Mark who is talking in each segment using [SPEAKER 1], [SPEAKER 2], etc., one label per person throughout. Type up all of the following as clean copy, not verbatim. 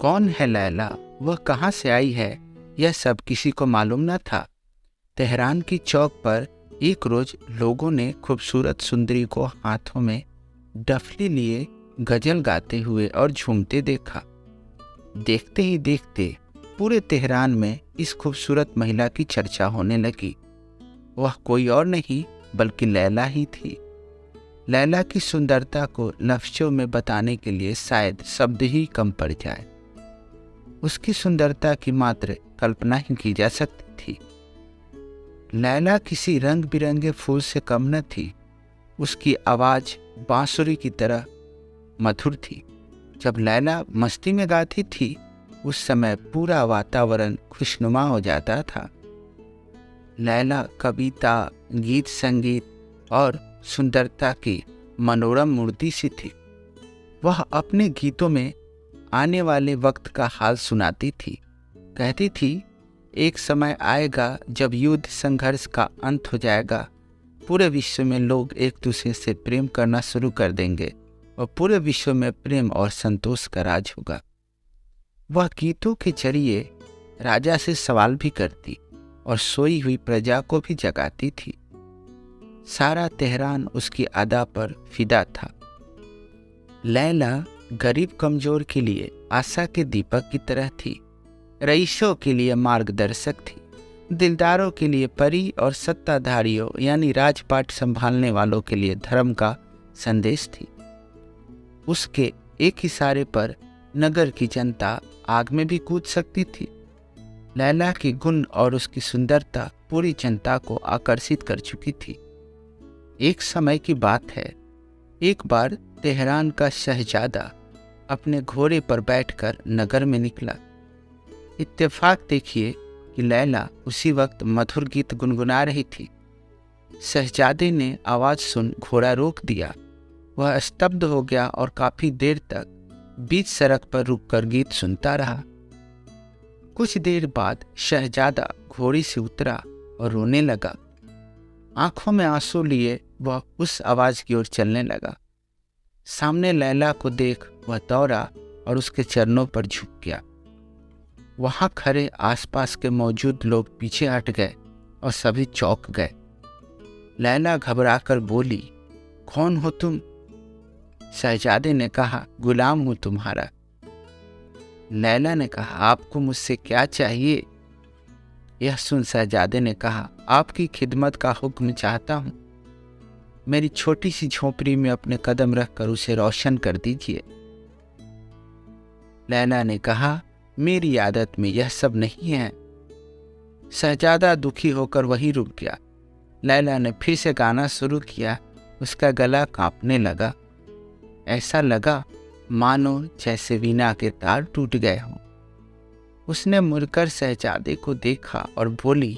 [SPEAKER 1] कौन है लैला, वह कहाँ से आई है, यह सब किसी को मालूम न था। तेहरान की चौक पर एक रोज लोगों ने खूबसूरत सुंदरी को हाथों में डफली लिए गजल गाते हुए और झूमते देखा। देखते ही देखते पूरे तेहरान में इस खूबसूरत महिला की चर्चा होने लगी। वह कोई और नहीं बल्कि लैला ही थी। लैला की सुंदरता को लफ्ज़ों में बताने के लिए शायद शब्द ही कम पड़ जाए। उसकी सुंदरता की मात्र कल्पना ही की जा सकती थी। लैला किसी रंग बिरंगे फूल से कम न थी। उसकी आवाज़ बांसुरी की तरह मधुर थी। जब लैला मस्ती में गाती थी उस समय पूरा वातावरण खुशनुमा हो जाता था। लैला कविता, गीत संगीत और सुंदरता की मनोरम मूर्ति सी थी। वह अपने गीतों में आने वाले वक्त का हाल सुनाती थी। कहती थी, एक समय आएगा जब युद्ध संघर्ष का अंत हो जाएगा। पूरे विश्व में लोग एक दूसरे से प्रेम करना शुरू कर देंगे और पूरे विश्व में प्रेम और संतोष का राज होगा। वह गीतों के जरिए राजा से सवाल भी करती और सोई हुई प्रजा को भी जगाती थी। सारा तेहरान उसकी अदा पर फिदा था। लैला गरीब कमजोर के लिए आशा के दीपक की तरह थी, रईसों के लिए मार्गदर्शक थी, दिलदारों के लिए परी और सत्ताधारियों यानी राजपाट संभालने वालों के लिए धर्म का संदेश थी। उसके एक इशारे पर नगर की जनता आग में भी कूद सकती थी। लैला की गुण और उसकी सुंदरता पूरी जनता को आकर्षित कर चुकी थी। एक समय की बात है, एक बार तेहरान का शहजादा अपने घोड़े पर बैठकर नगर में निकला। इत्तेफाक देखिए कि लैला उसी वक्त मधुर गीत गुनगुना रही थी। शहजादे ने आवाज सुन घोड़ा रोक दिया। वह स्तब्ध हो गया और काफी देर तक बीच सड़क पर रुककर गीत सुनता रहा। कुछ देर बाद शहजादा घोड़ी से उतरा और रोने लगा। आंखों में आंसू लिए वह उस आवाज की ओर चलने लगा। सामने लैला को देख वह दौड़ा और उसके चरणों पर झुक गया। वहां खड़े आसपास के मौजूद लोग पीछे हट गए और सभी चौंक गए। लैला घबराकर बोली, कौन हो तुम? शहजादे ने कहा, गुलाम हूं तुम्हारा। लैला ने कहा, आपको मुझसे क्या चाहिए? यह सुन शहजादे ने कहा, आपकी खिदमत का हुक्म चाहता हूं। मेरी छोटी सी झोपड़ी में अपने कदम रखकर उसे रोशन कर दीजिए। लैला ने कहा, मेरी आदत में यह सब नहीं है। शहजादा दुखी होकर वहीं रुक गया। लैला ने फिर से गाना शुरू किया। उसका गला कांपने लगा। ऐसा लगा मानो जैसे वीणा के तार टूट गए हों। उसने मुड़कर शहजादे को देखा और बोली,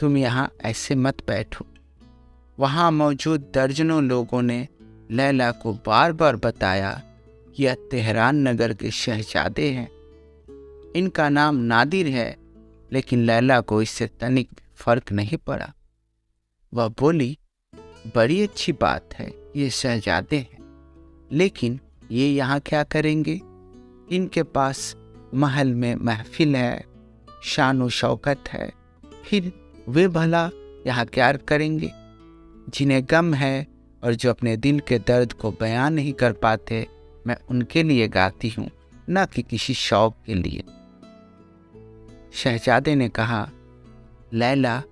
[SPEAKER 1] तुम यहाँ ऐसे मत बैठो। वहाँ मौजूद दर्जनों लोगों ने लैला को बार बार बताया कि यह तेहरान नगर के शहजादे हैं। इनका नाम नादिर है, लेकिन लैला को इससे तनिक फर्क नहीं पड़ा। वह बोली, बड़ी अच्छी बात है, ये शहजादे हैं, लेकिन ये यहाँ क्या करेंगे? इनके पास महल में महफिल है, शान व शौकत है, फिर वे भला यहाँ क्या करेंगे? जिन्हें गम है और जो अपने दिल के दर्द को बयान नहीं कर पाते, मैं उनके लिए गाती हूँ, न कि किसी शौक के लिए। शहजादे ने कहा, लैला,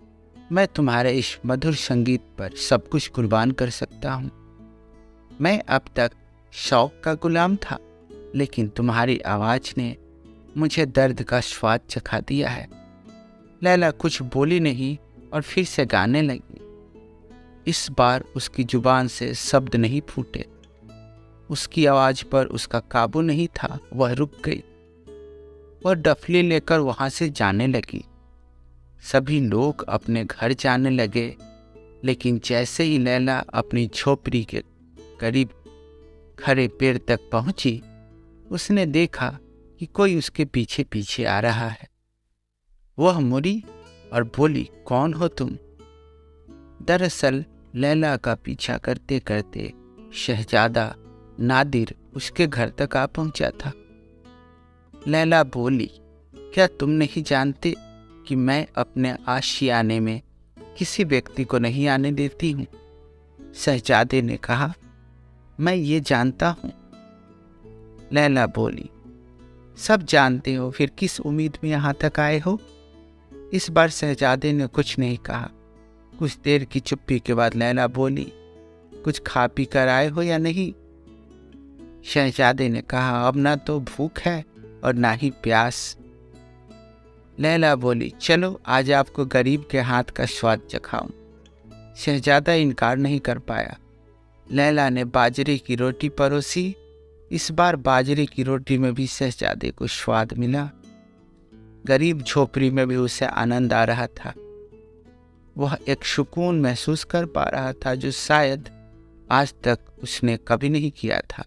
[SPEAKER 1] मैं तुम्हारे इस मधुर संगीत पर सब कुछ कुर्बान कर सकता हूँ। मैं अब तक शौक का गुलाम था, लेकिन तुम्हारी आवाज ने मुझे दर्द का स्वाद चखा दिया है। लैला कुछ बोली नहीं और फिर से गाने लगी। इस बार उसकी जुबान से शब्द नहीं फूटे। उसकी आवाज पर उसका काबू नहीं था। वह रुक गई। वह डफली लेकर वहां से जाने लगी। सभी लोग अपने घर जाने लगे, लेकिन जैसे ही लैला अपनी झोपड़ी के करीब खड़े पेड़ तक पहुंची, उसने देखा कि कोई उसके पीछे पीछे आ रहा है। वह मुड़ी और बोली, कौन हो तुम? दरअसल लैला का पीछा करते करते शहजादा नादिर उसके घर तक आ पहुंचा था। लैला बोली, क्या तुम नहीं जानते कि मैं अपने आशियाने में किसी व्यक्ति को नहीं आने देती हूँ? शहजादे ने कहा, मैं ये जानता हूँ। लैला बोली, सब जानते हो, फिर किस उम्मीद में यहाँ तक आए हो? इस बार शहजादे ने कुछ नहीं कहा। कुछ देर की चुप्पी के बाद लैला बोली, कुछ खा पी कर आए हो या नहीं? शहजादे ने कहा, अब ना तो भूख है और ना ही प्यास। लैला बोली, चलो आज आपको गरीब के हाथ का स्वाद चखाऊं। शहजादा इनकार नहीं कर पाया। लैला ने बाजरे की रोटी परोसी। इस बार बाजरे की रोटी में भी शहजादे को स्वाद मिला। गरीब झोपड़ी में भी उसे आनंद आ रहा था। वह एक सुकून महसूस कर पा रहा था जो शायद आज तक उसने कभी नहीं किया था।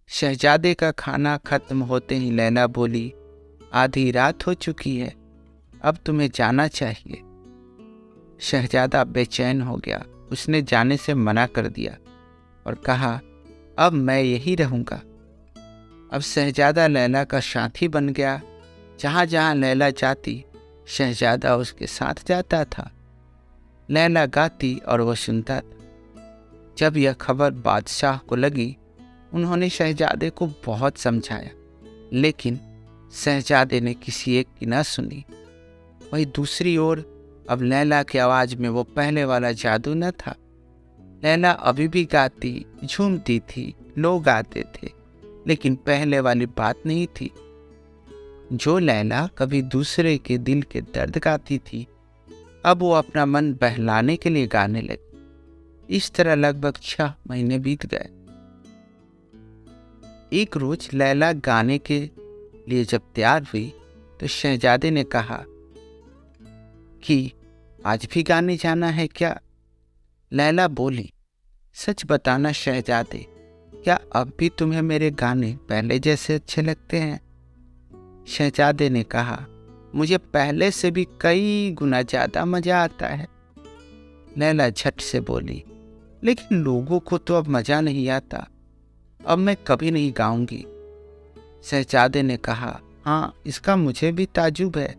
[SPEAKER 1] शहजादे का खाना खत्म होते ही लैला बोली, आधी रात हो चुकी है, अब तुम्हें जाना चाहिए। शहजादा बेचैन हो गया। उसने जाने से मना कर दिया और कहा, अब मैं यही रहूंगा। अब शहजादा लैला का साथी बन गया। जहाँ जहाँ लैला जाती, शहजादा उसके साथ जाता था। लैला गाती और वह सुनता था। जब यह खबर बादशाह को लगी, उन्होंने शहजादे को बहुत समझाया, लेकिन शहजादे ने किसी एक की न सुनी। वहीं दूसरी ओर अब लैला की आवाज में वो पहले वाला जादू न था। लैला अभी भी गाती, झूमती थी, लोग आते थे, लेकिन पहले वाली बात नहीं थी। जो लैला कभी दूसरे के दिल के दर्द गाती थी, अब वो अपना मन बहलाने के लिए गाने लगी। इस तरह लगभग 6 महीने बीत गए। एक रोज लैला गाने के लिए जब तैयार हुई तो शहजादे ने कहा कि आज भी गाने जाना है क्या? लैला बोली, सच बताना शहजादे, क्या अब भी तुम्हें मेरे गाने पहले जैसे अच्छे लगते हैं? शहजादे ने कहा, मुझे पहले से भी कई गुना ज्यादा मजा आता है। लैला झट से बोली, लेकिन लोगों को तो अब मजा नहीं आता, अब मैं कभी नहीं गाऊंगी। शहजादे ने कहा, हाँ, इसका मुझे भी ताजुब है।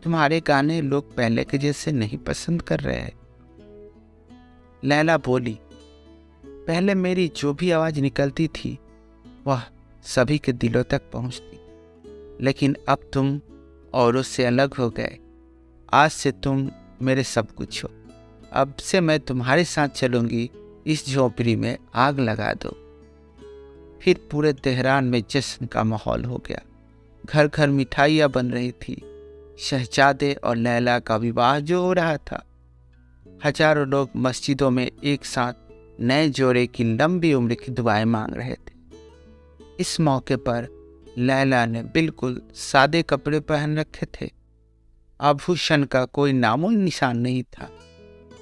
[SPEAKER 1] तुम्हारे गाने लोग पहले के जैसे नहीं पसंद कर रहे हैं। लैला बोली, पहले मेरी जो भी आवाज निकलती थी वह सभी के दिलों तक पहुंचती, लेकिन अब तुम औरों से अलग हो गए। आज से तुम मेरे सब कुछ हो। अब से मैं तुम्हारे साथ चलूंगी। इस झोपड़ी में आग लगा दो। फिर पूरे तेहरान में जश्न का माहौल हो गया। घर घर मिठाइयाँ बन रही थी। शहजादे और लैला का विवाह जो हो रहा था। हजारों लोग मस्जिदों में एक साथ नए जोड़े की लंबी उम्र की दुआएं मांग रहे थे। इस मौके पर लैला ने बिल्कुल सादे कपड़े पहन रखे थे। आभूषण का कोई नामो निशान नहीं था।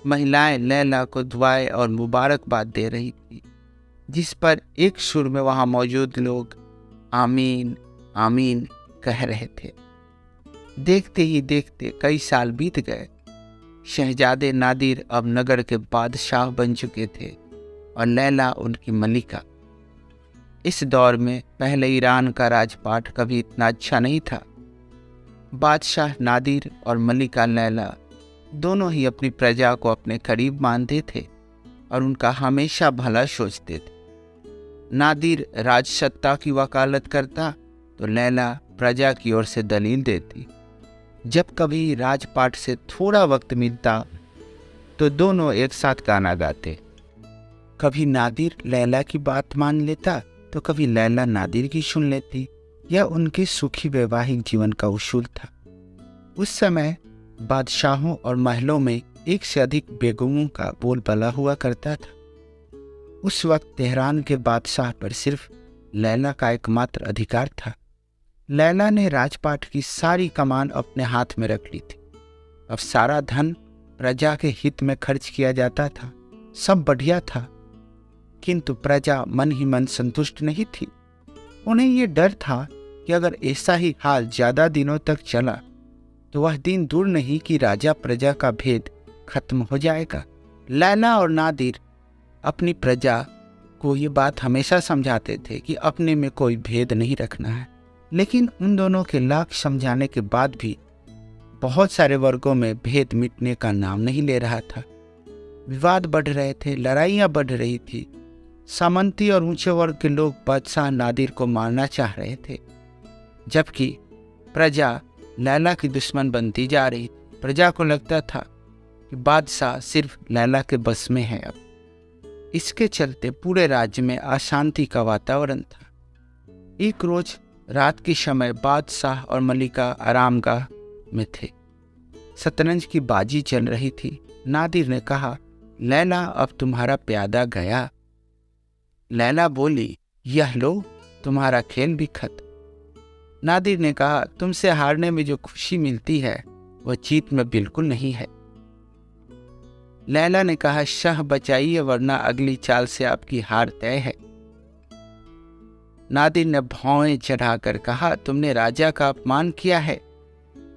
[SPEAKER 1] महिलाएं लैला को दुआएं और मुबारकबाद दे रही थी, जिस पर एक सुर में वहां मौजूद लोग आमीन आमीन कह रहे थे। देखते ही देखते कई साल बीत गए। शहजादे नादिर अब नगर के बादशाह बन चुके थे और लैला उनकी मलिका। इस दौर में पहले ईरान का राजपाट कभी इतना अच्छा नहीं था। बादशाह नादिर और मलिका लैला दोनों ही अपनी प्रजा को अपने करीब मानते थे और उनका हमेशा भला सोचते थे। नादिर राजसत्ता की वकालत करता तो लैला प्रजा की ओर से दलील देती। जब कभी राजपाट से थोड़ा वक्त मिलता तो दोनों एक साथ गाना गाते। कभी नादिर लैला की बात मान लेता तो कभी लैला नादिर की सुन लेती। यह उनके सुखी वैवाहिक जीवन का उसूल था। उस समय बादशाहों और महलों में एक से अधिक बेगमों का बोलबाला हुआ करता था। उस वक्त तेहरान के बादशाह पर सिर्फ लैला का एकमात्र अधिकार था। लैला ने राजपाट की सारी कमान अपने हाथ में रख ली थी। अब सारा धन प्रजा के हित में खर्च किया जाता था। सब बढ़िया था, किंतु प्रजा मन ही मन संतुष्ट नहीं थी। उन्हें ये डर था कि अगर ऐसा ही हाल ज्यादा दिनों तक चला तो वह दिन दूर नहीं कि राजा प्रजा का भेद खत्म हो जाएगा। लैला और नादिर अपनी प्रजा को ये बात हमेशा समझाते थे कि अपने में कोई भेद नहीं रखना है। लेकिन उन दोनों के लाख समझाने के बाद भी बहुत सारे वर्गों में भेद मिटने का नाम नहीं ले रहा था। विवाद बढ़ रहे थे, लड़ाइयां बढ़ रही थी। सामंती और ऊंचे वर्ग के लोग बादशाह नादिर को मारना चाह रहे थे, जबकि प्रजा लैला की दुश्मन बनती जा रही थी। प्रजा को लगता था कि बादशाह सिर्फ लैला के बस में है। अब इसके चलते पूरे राज्य में अशांति का वातावरण था। एक रोज रात के समय बादशाह और मलिका आरामगाह में थे। शतरंज की बाजी चल रही थी। नादिर ने कहा, लैला अब तुम्हारा प्यादा गया। लैला बोली, यह लो तुम्हारा खेल भी खत्म। नादिर ने कहा, तुमसे हारने में जो खुशी मिलती है वह जीत में बिल्कुल नहीं है। लैला ने कहा, शाह बचाइए वरना अगली चाल से आपकी हार तय है। नादिर ने भौएं चढ़ाकर कहा, तुमने राजा का अपमान किया है।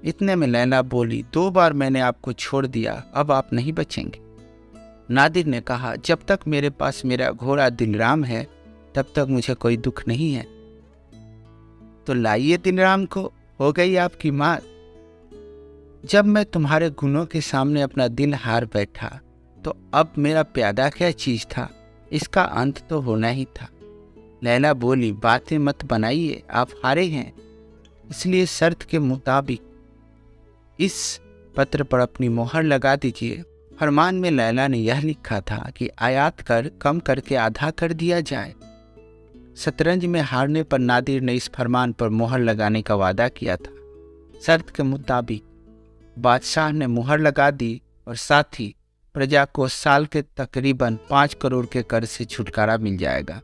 [SPEAKER 1] इतने में लैला बोली, 2 बार मैंने आपको छोड़ दिया, अब आप नहीं बचेंगे। नादिर ने कहा, जब तक मेरे पास मेरा घोड़ा दिलराम है तब तक मुझे कोई दुख नहीं है। तो लाइए दिलराम को, हो गई आपकी मात। जब मैं तुम्हारे गुणों के सामने अपना दिल हार बैठा तो अब मेरा प्यादा क्या चीज था, इसका अंत तो होना ही था। लैला बोली, बातें मत बनाइए, आप हारे हैं, इसलिए शर्त के मुताबिक इस पत्र पर अपनी मोहर लगा दीजिए। फरमान में लैला ने यह लिखा था कि आयात कर कम करके आधा कर दिया जाए। शतरंज में हारने पर नादिर ने इस फरमान पर मोहर लगाने का वादा किया था। शर्त के मुताबिक बादशाह ने मोहर लगा दी और साथ ही प्रजा को साल के तकरीबन 5 करोड़ के कर से छुटकारा मिल जाएगा।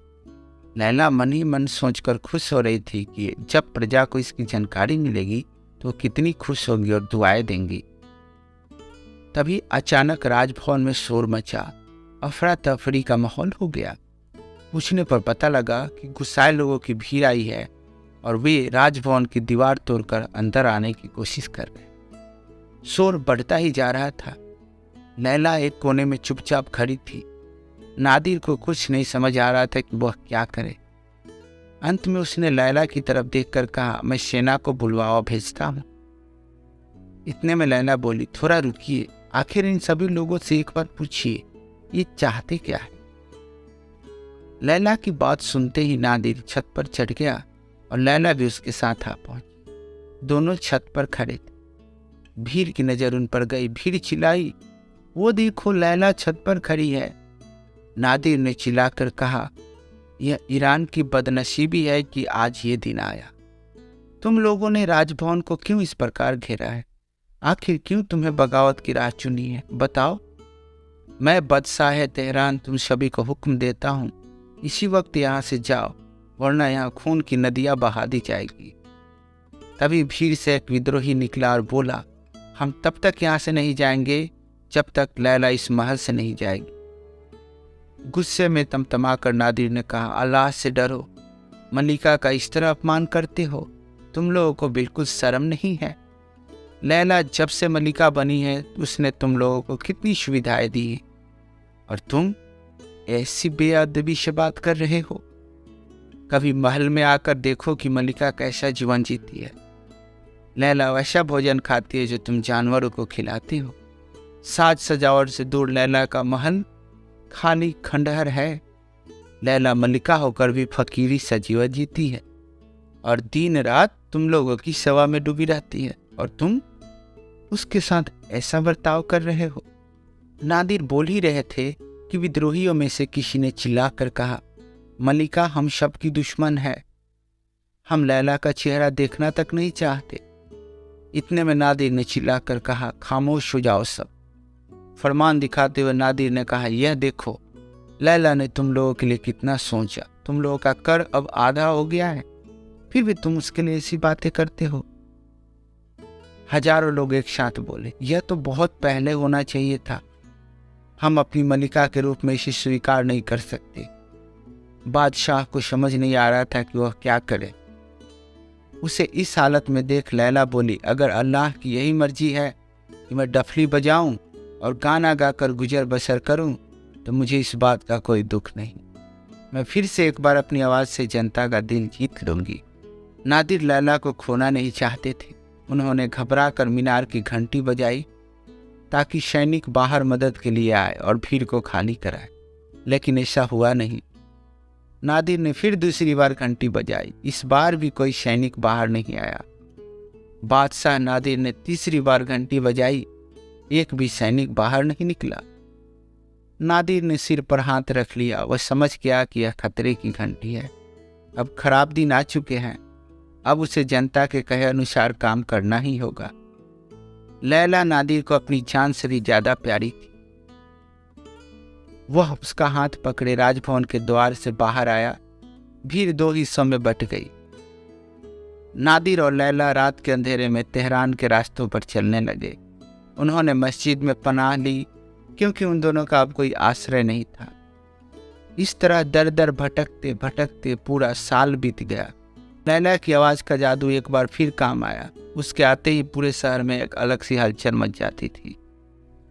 [SPEAKER 1] लैला मन ही मन सोचकर खुश हो रही थी कि जब प्रजा को इसकी जानकारी मिलेगी तो कितनी खुश होगी और दुआएं देंगी। तभी अचानक राजभवन में शोर मचा, अफरा तफरी का माहौल हो गया। पूछने पर पता लगा कि गुस्साए लोगों की भीड़ आई है और वे राजभवन की दीवार तोड़कर अंदर आने की कोशिश कर रहे। शोर बढ़ता ही जा रहा था। लैला एक कोने में चुपचाप खड़ी थी। नादिर को कुछ नहीं समझ आ रहा था कि वह क्या करे। अंत में उसने लैला की तरफ देखकर कहा, मैं सेना को बुलवावा भेजता हूं। इतने में लैला बोली, थोड़ा रुकिए, आखिर इन सभी लोगों से एक बार पूछिए ये चाहते क्या है। लैला की बात सुनते ही नादिर छत पर चढ़ गया और लैला भी उसके साथ आ पहुंची। दोनों छत पर खड़े थे। भीड़ की नजर उन पर गई। भीड़ चिल्लाई, वो देखो लैला छत पर खड़ी है। नादिर ने चिल्लाकर कहा, यह ईरान की बदनसीबी है कि आज ये दिन आया। तुम लोगों ने राजभवन को क्यों इस प्रकार घेरा है? आखिर क्यों तुम्हें बगावत की राह चुनी है? बताओ। मैं बादशाह तेहरान तुम सभी को हुक्म देता हूँ, इसी वक्त यहाँ से जाओ, वरना यहाँ खून की नदियाँ बहा दी जाएगी। तभी भीड़ से एक विद्रोही निकला और बोला, हम तब तक यहाँ से नहीं जाएंगे जब तक लैला इस महल से नहीं जाएगी। गुस्से में तमतमाकर नादिर ने कहा, अल्लाह से डरो, मलिका का इस तरह अपमान करते हो? तुम लोगों को बिल्कुल शर्म नहीं है? लैला जब से मलिका बनी है उसने तुम लोगों को कितनी सुविधाएं दी हैं, और तुम ऐसी बेअदबी से बात कर रहे हो। कभी महल में आकर देखो कि मलिका कैसा जीवन जीती है। लैला वैसा भोजन खाती है जो तुम जानवरों को खिलाते हो। साज सजावट से दूर लैला का महल खाली खंडहर है। लैला मलिका होकर भी फकीरी सा जीवन जीती है और दिन रात तुम लोगों की सेवा में डूबी रहती है, और तुम उसके साथ ऐसा बर्ताव कर रहे हो। नादिर बोल ही रहे थे कि विद्रोहियों में से किसी ने चिल्लाकर कहा, मलिका हम सब की दुश्मन है, हम लैला का चेहरा देखना तक नहीं चाहते। इतने में नादिर ने चिल्लाकर कहा, खामोश हो जाओ सब। फरमान दिखाते हुए नादिर ने कहा, यह देखो लैला ने तुम लोगों के लिए कितना सोचा। तुम लोगों का कर अब आधा हो गया है, फिर भी तुम उसके लिए ऐसी बातें करते हो। हजारों लोग एक साथ बोले, यह तो बहुत पहले होना चाहिए था। हम अपनी मलिका के रूप में इसे स्वीकार नहीं कर सकते। बादशाह को समझ नहीं आ रहा था कि वह क्या करे। उसे इस हालत में देख लैला बोली, अगर अल्लाह की यही मर्जी है कि मैं डफली बजाऊं और गाना गाकर गुजर बसर करूं, तो मुझे इस बात का कोई दुख नहीं। मैं फिर से एक बार अपनी आवाज़ से जनता का दिल जीत लूंगी। नादिर लैला को खोना नहीं चाहते थे। उन्होंने घबरा कर मीनार की घंटी बजाई ताकि सैनिक बाहर मदद के लिए आए और भीड़ को खाली कराए, लेकिन ऐसा हुआ नहीं। नादिर ने फिर दूसरी बार घंटी बजाई। इस बार भी कोई सैनिक बाहर नहीं आया। बादशाह नादिर ने तीसरी बार घंटी बजाई, एक भी सैनिक बाहर नहीं निकला। नादिर ने सिर पर हाथ रख लिया। वह समझ गया कि यह खतरे की घंटी है। अब खराब दिन आ चुके हैं। अब उसे जनता के कहे अनुसार काम करना ही होगा। लैला नादिर को अपनी जान से भी ज्यादा प्यारी थी। वह उसका हाथ पकड़े राजभवन के द्वार से बाहर आया। भीड़ दो हिस्सों में बट गई। नादिर और लैला रात के अंधेरे में तेहरान के रास्तों पर चलने लगे। उन्होंने मस्जिद में पनाह ली, क्योंकि उन दोनों का अब कोई आश्रय नहीं था। इस तरह दर दर भटकते भटकते पूरा साल बीत गया। लैला की आवाज़ का जादू एक बार फिर काम आया। उसके आते ही पूरे शहर में एक अलग सी हलचल मच जाती थी।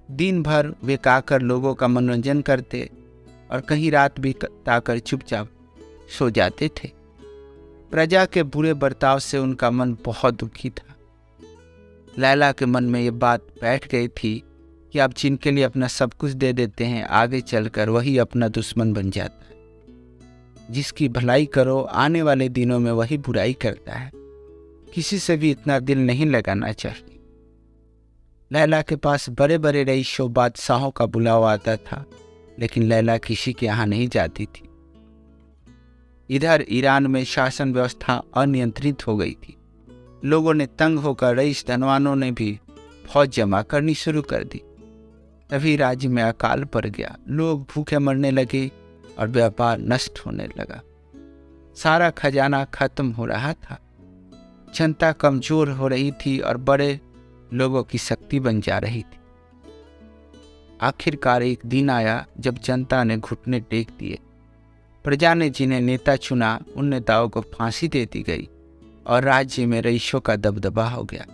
[SPEAKER 1] दिन भर वे गाकर लोगों का मनोरंजन करते और कहीं रात भी ताकर चुपचाप सो जाते थे। प्रजा के बुरे बर्ताव से उनका मन बहुत दुखी था। लैला के मन में ये बात बैठ गई थी कि आप जिनके लिए अपना सब कुछ दे देते हैं, आगे चलकर वही अपना दुश्मन बन जाता है। जिसकी भलाई करो, आने वाले दिनों में वही बुराई करता है। किसी से भी इतना दिल नहीं लगाना चाहिए। लैला के पास बड़े बड़े रईसों बादशाहों का बुलावा आता था, लेकिन लैला किसी के यहाँ नहीं जाती थी। इधर ईरान में शासन व्यवस्था अनियंत्रित हो गई थी। लोगों ने तंग होकर रईस धनवानों ने भी फौज जमा करनी शुरू कर दी। तभी राज्य में अकाल पड़ गया। लोग भूखे मरने लगे और व्यापार नष्ट होने लगा। सारा खजाना खत्म हो रहा था। जनता कमजोर हो रही थी और बड़े लोगों की शक्ति बन जा रही थी। आखिरकार एक दिन आया जब जनता ने घुटने टेक दिए। प्रजा ने जिन्हें नेता चुना, उन नेताओं को फांसी दे दी गई और राज्य में रईसों का दबदबा हो गया।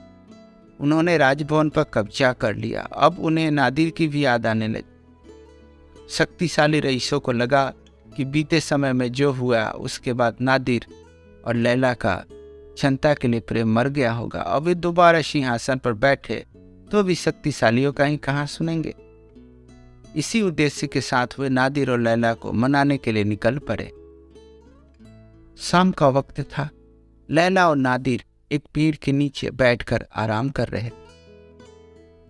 [SPEAKER 1] उन्होंने राजभवन पर कब्जा कर लिया। अब उन्हें नादिर की भी याद आने लगी। शक्तिशाली रईसों को लगा कि बीते समय में जो हुआ उसके बाद नादिर और लैला का जनता के लिए प्रेम मर गया होगा। अब वे दोबारा सिंहासन पर बैठे तो भी शक्तिशालियों का ही कहाँ सुनेंगे। इसी उद्देश्य के साथ वे नादिर और लैला को मनाने के लिए निकल पड़े। शाम का वक्त था। लैला और नादिर एक पेड़ के नीचे बैठकर आराम कर रहे।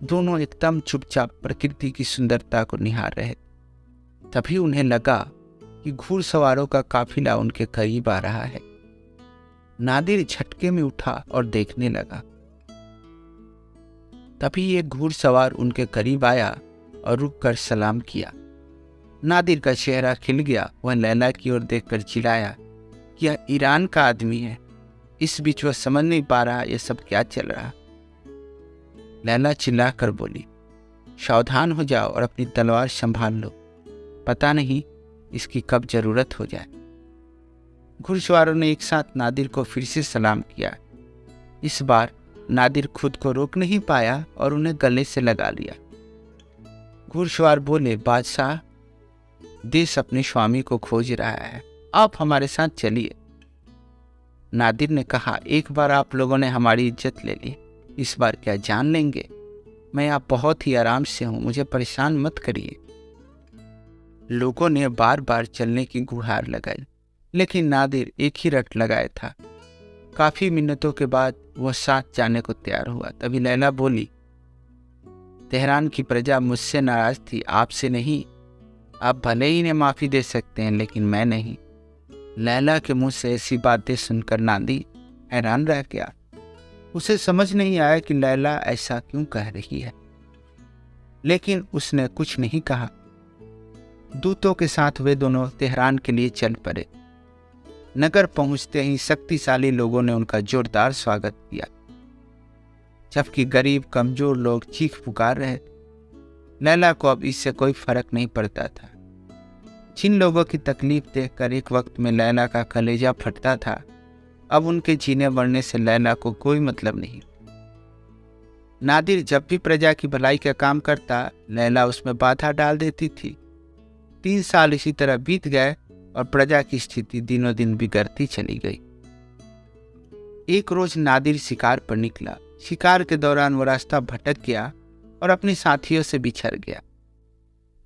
[SPEAKER 1] दोनों एकदम चुपचाप प्रकृति की सुंदरता को निहार रहे। तभी उन्हें लगा कि घुड़सवारों का काफिला उनके करीब आ रहा है। नादिर झटके में उठा और देखने लगा। तभी एक घुड़सवार उनके करीब आया और रुककर सलाम किया। नादिर का चेहरा खिल गया। वह लैला की ओर देखकर चिल्लाया कि यह ईरान का आदमी है। इस बीच वह समझ नहीं पा रहा ये सब क्या चल रहा। लैला चिल्लाकर बोली, सावधान हो जाओ और अपनी तलवार संभाल लो, पता नहीं इसकी कब जरूरत हो जाए। घुड़सवारों ने एक साथ नादिर को फिर से सलाम किया। इस बार नादिर खुद को रोक नहीं पाया और उन्हें गले से लगा लिया। घुड़सवार बोले, बादशाह, देश अपने स्वामी को खोज रहा है, आप हमारे साथ चलिए। नादिर ने कहा, एक बार आप लोगों ने हमारी इज्जत ले ली, इस बार क्या जान लेंगे? मैं यहाँ बहुत ही आराम से हूँ, मुझे परेशान मत करिए। लोगों ने बार बार चलने की गुहार लगाई, लेकिन नादिर एक ही रट लगाया था। काफी मिन्नतों के बाद वह साथ जाने को तैयार हुआ। तभी लैला बोली, तेहरान की प्रजा मुझसे नाराज थी, आपसे नहीं। आप भले ही इन्हें माफी दे सकते हैं, लेकिन मैं नहीं। लैला के मुंह से ऐसी बातें सुनकर नादिर हैरान रह गया। उसे समझ नहीं आया कि लैला ऐसा क्यों कह रही है, लेकिन उसने कुछ नहीं कहा। दूतों के साथ वे दोनों तेहरान के लिए चल पड़े। नगर पहुंचते ही शक्तिशाली लोगों ने उनका जोरदार स्वागत किया, जबकि गरीब कमजोर लोग चीख पुकार रहे। लैला को अब इससे कोई फर्क नहीं पड़ता था। जिन लोगों की तकलीफ देखकर एक वक्त में लैला का कलेजा फटता था, अब उनके जीने मरने से लैला को कोई मतलब नहीं। नादिर जब भी प्रजा की भलाई का काम करता, लैला उसमें बाधा डाल देती थी। 3 साल इसी तरह बीत गए और प्रजा की स्थिति दिनों दिन बिगड़ती चली गई। एक रोज नादिर शिकार पर निकला। शिकार के दौरान वो रास्ता भटक गया और अपने साथियों से बिछड़ गया।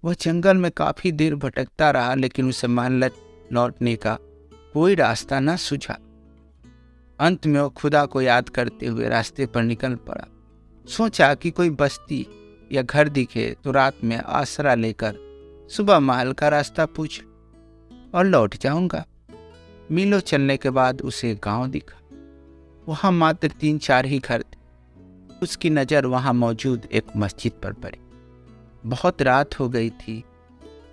[SPEAKER 1] वह जंगल में काफी देर भटकता रहा, लेकिन उसे महल लौटने का कोई रास्ता न सूझा। अंत में वो खुदा को याद करते हुए रास्ते पर निकल पड़ा। सोचा कि कोई बस्ती या घर दिखे तो रात में आसरा लेकर सुबह महल का रास्ता पूछ और लौट जाऊंगा। मीलों चलने के बाद उसे एक गांव दिखा। वहां मात्र 3-4 ही घर थे। उसकी नज़र वहां मौजूद एक मस्जिद पर पड़ी। बहुत रात हो गई थी,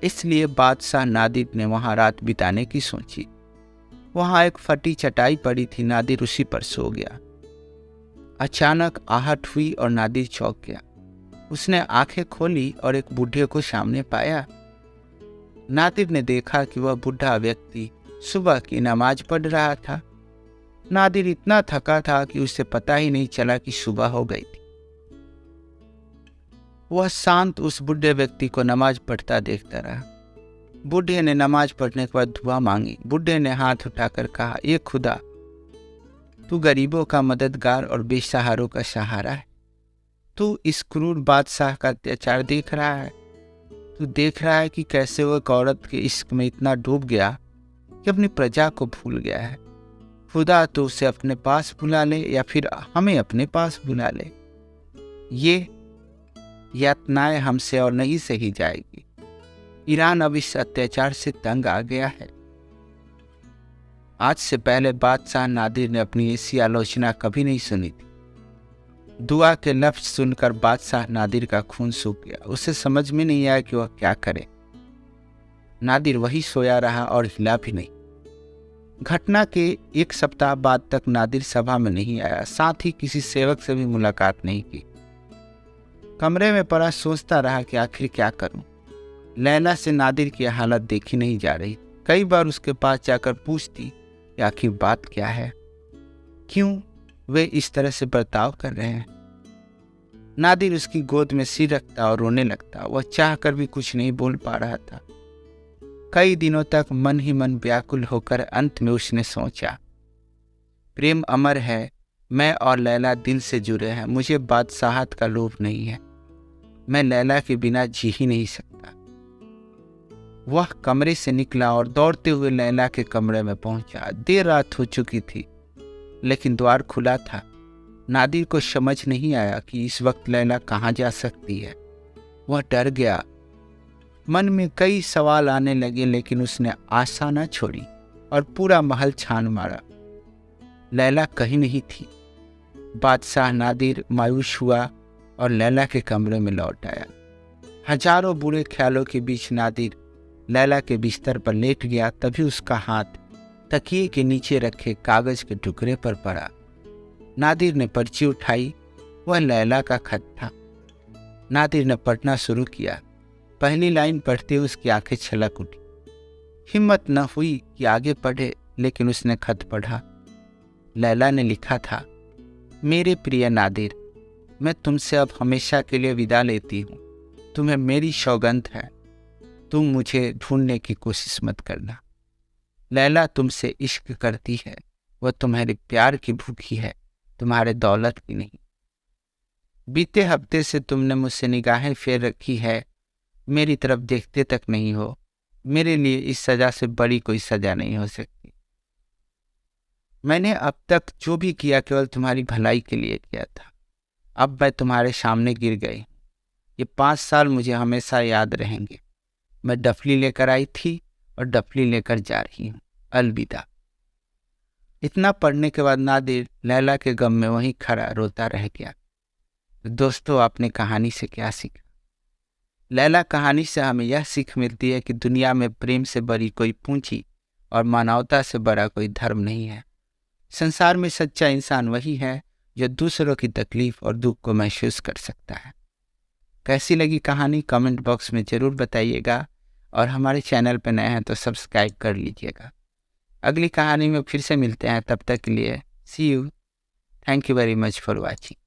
[SPEAKER 1] इसलिए बादशाह नादिर ने वहां रात बिताने की सोची। वहां एक फटी चटाई पड़ी थी। नादिर उसी पर सो गया। अचानक आहट हुई और नादिर चौंक गया। उसने आंखें खोली और एक बूढ़े को सामने पाया। नादिर ने देखा कि वह बूढ़ा व्यक्ति सुबह की नमाज पढ़ रहा था। नादिर इतना थका था कि उसे पता ही नहीं चला कि सुबह हो गई थी। वह शांत उस बूढ़े व्यक्ति को नमाज पढ़ता देखता रहा। बूढ़े ने नमाज पढ़ने के बाद दुआ मांगी। बूढ़े ने हाथ उठाकर कहा, ये खुदा, तू गरीबों का मददगार और बेसहारों का सहारा है। तू इस क्रूर बादशाह का अत्याचार देख रहा है। तू देख रहा है कि कैसे वो एक औरत के इश्क में इतना डूब गया कि अपनी प्रजा को भूल गया है। खुदा, तो उसे अपने पास बुला ले या फिर हमें अपने पास बुला ले। ये यातनाएं हमसे और नहीं सही जाएगी। ईरान अब इस अत्याचार से तंग आ गया है। आज से पहले बादशाह नादिर ने अपनी ऐसी आलोचना कभी नहीं सुनी थी। दुआ के लफ्ज सुनकर बादशाह नादिर का खून सूख गया। उसे समझ में नहीं आया कि वह क्या करे। नादिर वही सोया रहा और हिला भी नहीं। घटना के 1 सप्ताह बाद तक नादिर सभा में नहीं आया, साथ ही किसी सेवक से भी मुलाकात नहीं की। कमरे में पड़ा सोचता रहा कि आखिर क्या करूं। लैला से नादिर की हालत देखी नहीं जा रही। कई बार उसके पास जाकर पूछती कि आखिर बात क्या है, क्यों वे इस तरह से बर्ताव कर रहे हैं। नादिर उसकी गोद में सिर रखता और रोने लगता। वह चाहकर भी कुछ नहीं बोल पा रहा था। कई दिनों तक मन ही मन व्याकुल होकर अंत में उसने सोचा, प्रेम अमर है। मैं और लैला दिल से जुड़े हैं। मुझे बादशाहत का लोभ नहीं है। मैं लैला के बिना जी ही नहीं सकता। वह कमरे से निकला और दौड़ते हुए लैला के कमरे में पहुंचा। देर रात हो चुकी थी, लेकिन द्वार खुला था। नादिर को समझ नहीं आया कि इस वक्त लैला कहाँ जा सकती है। वह डर गया। मन में कई सवाल आने लगे, लेकिन उसने आशा न छोड़ी और पूरा महल छान मारा। लैला कहीं नहीं थी। बादशाह नादिर मायूस हुआ और लैला के कमरे में लौट आया। हजारों बुरे ख्यालों के बीच नादिर लैला के बिस्तर पर लेट गया। तभी उसका हाथ तकिए के नीचे रखे कागज के टुकड़े पर पड़ा। नादिर ने पर्ची उठाई। वह लैला का खत था। नादिर ने पढ़ना शुरू किया। पहली लाइन पढ़ते हुए उसकी आंखें छलक उठी। हिम्मत न हुई कि आगे पढ़े, लेकिन उसने खत पढ़ा। लैला ने लिखा था, मेरे प्रिय नादिर, मैं तुमसे अब हमेशा के लिए विदा लेती हूँ। तुम्हें मेरी सौगंध है, तुम मुझे ढूंढने की कोशिश मत करना। लैला तुमसे इश्क करती है। वह तुम्हारे प्यार की भूखी है, तुम्हारे दौलत की नहीं। बीते हफ्ते से तुमने मुझसे निगाहें फेर रखी है, मेरी तरफ देखते तक नहीं हो। मेरे लिए इस सजा से बड़ी कोई सजा नहीं हो सकती। मैंने अब तक जो भी किया केवल तुम्हारी भलाई के लिए किया था। अब मैं तुम्हारे सामने गिर गई। ये 5 साल मुझे हमेशा याद रहेंगे। मैं डफली लेकर आई थी और डफली लेकर जा रही हूँ। अलविदा। इतना पढ़ने के बाद नादिर लैला के गम में वहीं खड़ा रोता रह गया। दोस्तों, आपने कहानी से क्या सीखा? लैला कहानी से हमें यह सीख मिलती है कि दुनिया में प्रेम से बड़ी कोई पूंजी और मानवता से बड़ा कोई धर्म नहीं है। संसार में सच्चा इंसान वही है जो दूसरों की तकलीफ और दुख को महसूस कर सकता है। कैसी लगी कहानी कमेंट बॉक्स में ज़रूर बताइएगा और हमारे चैनल पर नए हैं तो सब्सक्राइब कर लीजिएगा। अगली कहानी में फिर से मिलते हैं। तब तक के लिए see you. Thank you very much for watching.